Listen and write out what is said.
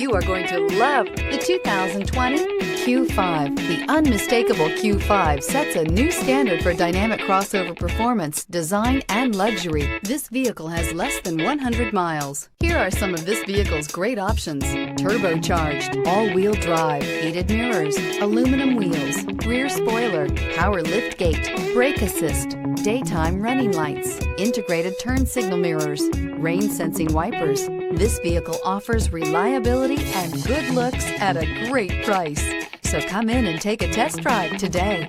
You are going to love the 2020 Q5. The unmistakable Q5 sets a new standard for dynamic crossover performance, design, and luxury. This vehicle has less than 100 miles. Here are some of this vehicle's great options: turbocharged, all-wheel drive, heated mirrors, aluminum wheels, rear spoiler, power liftgate, brake assist, daytime running lights, integrated turn signal mirrors, rain sensing wipers. This vehicle offers reliability and good looks at a great price. So come in and take a test drive today.